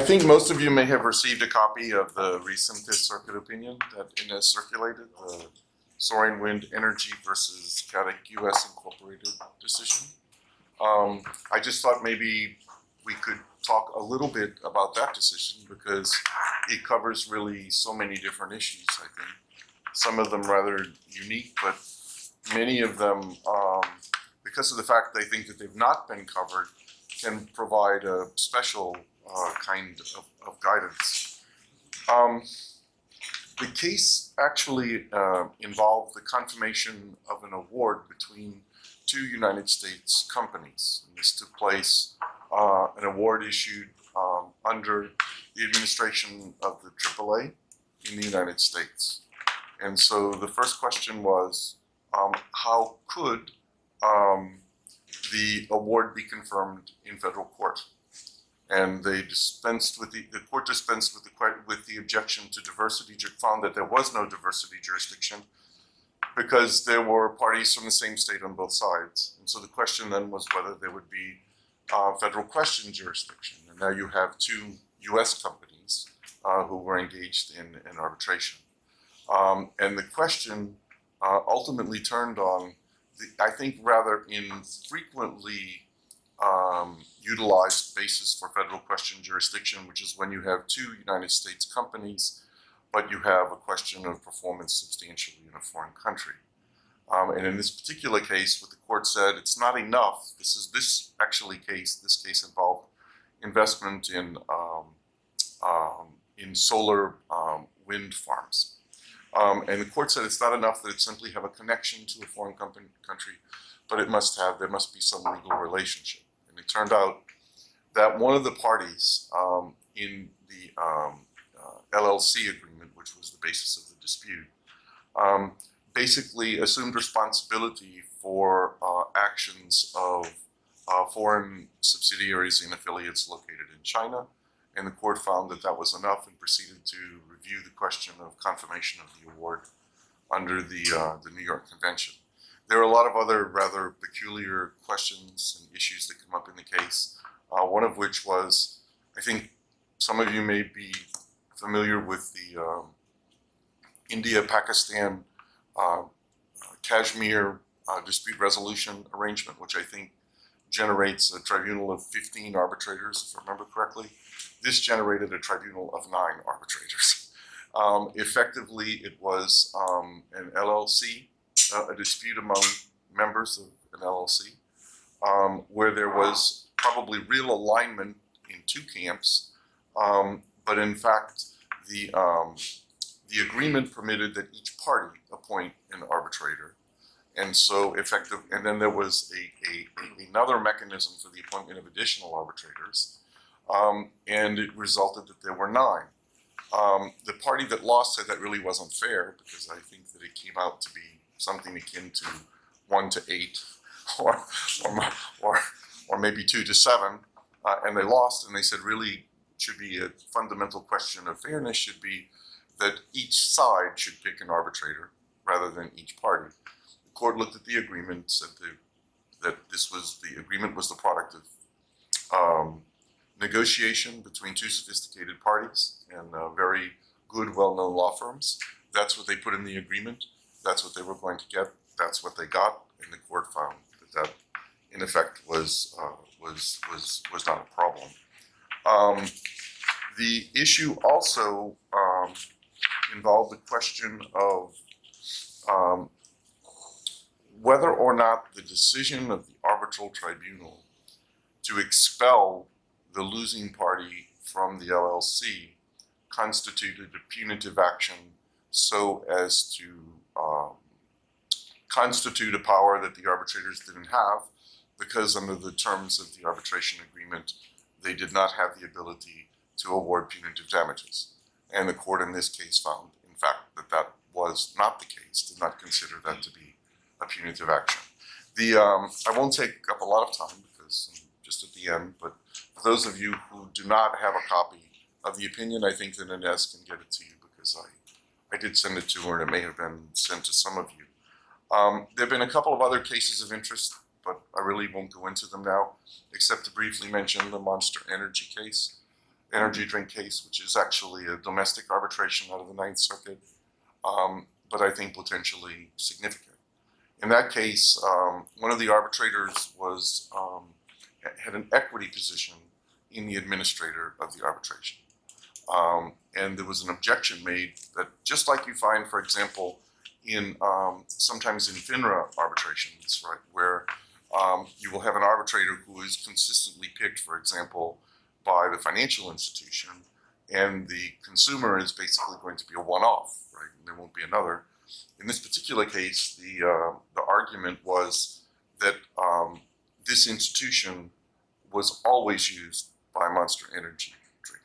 think most of you may have received a copy of the recent Fifth Circuit opinion that has circulated, the Soaring Wind Energy versus Cadec US Incorporated decision. I just thought maybe we could talk a little bit about that decision because it covers really so many different issues, I think. Some of them rather unique, but many of them, because of the fact they think that they've not been covered, can provide a special kind of guidance. The case actually involved the confirmation of an award between two United States companies. And this took place, an award issued under the administration of the AAA in the United States. And so the first question was, how could the award be confirmed in federal court? And they dispensed with the court dispensed with the objection to diversity, found that there was no diversity jurisdiction because there were parties from the same state on both sides. And so the question then was whether there would be federal question jurisdiction. And now you have two US companies who were engaged in arbitration. And the question ultimately turned on I think rather infrequently utilized basis for federal question jurisdiction, which is when you have two United States companies, but you have a question of performance substantially in a foreign country. And in this particular case, what the court said, it's not enough. This case involved investment in solar wind farms. And the court said it's not enough that it simply have a connection to a foreign country, but there must be some legal relationship. And it turned out that one of the parties in the LLC agreement, which was the basis of the dispute, basically assumed responsibility for actions of foreign subsidiaries and affiliates located in China. And the court found that that was enough and proceeded to review the question of confirmation of the award under the New York Convention. There are a lot of other rather peculiar questions and issues that come up in the case, one of which was, I think some of you may be familiar with the India-Pakistan Kashmir dispute resolution arrangement, which I think generates a tribunal of 15 arbitrators, if I remember correctly. This generated a tribunal of 9 arbitrators. Effectively, it was an LLC, a dispute among members of an LLC, where there was probably real alignment in two camps, but in fact, the agreement permitted that each party appoint an arbitrator. And so and then there was another mechanism for the appointment of additional arbitrators, and it resulted that there were 9. The party that lost said that really wasn't fair because I think that it came out to be something akin to 1 to 8, or maybe 2 to 7, and they lost. And they said really should be a fundamental question of fairness should be that each side should pick an arbitrator rather than each party. The court looked at the agreement, said that the agreement was the product of negotiation between two sophisticated parties and very good, well-known law firms. That's what they put in the agreement. That's what they were going to get. That's what they got, and the court found that in effect was not a problem. The issue also involved the question of whether or not the decision of the arbitral tribunal to expel the losing party from the LLC constituted a punitive action so as to constitute a power that the arbitrators didn't have, because under the terms of the arbitration agreement, they did not have the ability to award punitive damages. And the court in this case found, in fact, that that was not the case, did not consider that to be a punitive action. I won't take up a lot of time because I'm just at the end, but for those of you who do not have a copy of the opinion, I think that Inez can get it to you because I did send it to her and it may have been sent to some of you. There have been a couple of other cases of interest, but I really won't go into them now, except to briefly mention the Monster Energy case. energy drink case, which is actually a domestic arbitration out of the Ninth Circuit, but I think potentially significant. In that case, one of the arbitrators was had an equity position in the administrator of the arbitration. And there was an objection made that, just like you find, for example, in sometimes in FINRA arbitrations, right, where you will have an arbitrator who is consistently picked, for example, by the financial institution, and the consumer is basically going to be a one-off, right? And there won't be another. In this particular case, the argument was that this institution was always used by Monster Energy Drink.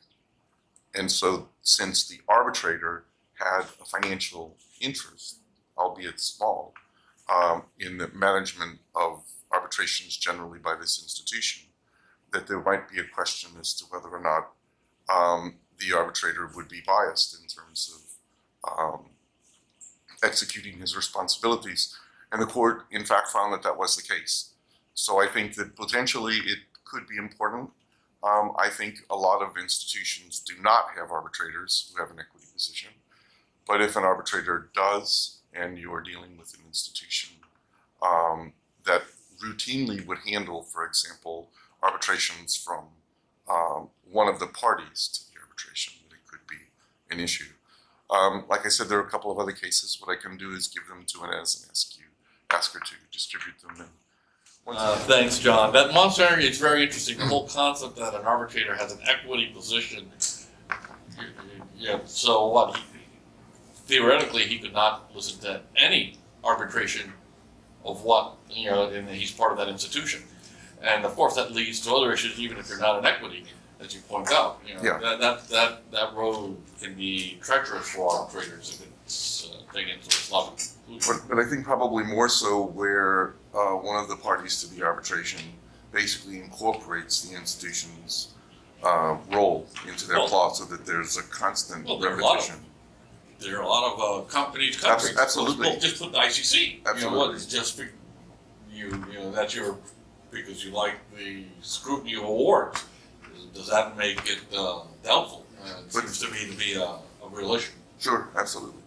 And so since the arbitrator had a financial interest, albeit small, in the management of arbitrations generally by this institution, that there might be a question as to whether or not the arbitrator would be biased in terms of executing his responsibilities. And the court, in fact, found that that was the case. So I think that potentially it could be important. I think a lot of institutions do not have arbitrators who have an equity position. But if an arbitrator does, and you are dealing with an institution that routinely would handle, for example, arbitrations from one of the parties to the arbitration, that it could be an issue. Like I said, there are a couple of other cases. What I can do is give them to Inez and ask her to distribute them. Thanks, John. That Monster Energy is very interesting. The whole concept that an arbitrator has an equity position. Yeah. So what? Theoretically, he could not listen to any arbitration of what, and he's part of that institution. And of course, that leads to other issues, even if you're not an equity, as you point out. That road can be treacherous for arbitrators if it's taken to its level. But I think probably more so where one of the parties to the arbitration basically incorporates the institution's role into their clause, so that there's a constant repetition. There are a lot of countries. Absolutely. Just put the ICC. Absolutely. Just that's your, because you like the scrutiny of awards. Does that make it doubtful? It seems to me to be a real issue. Sure, absolutely.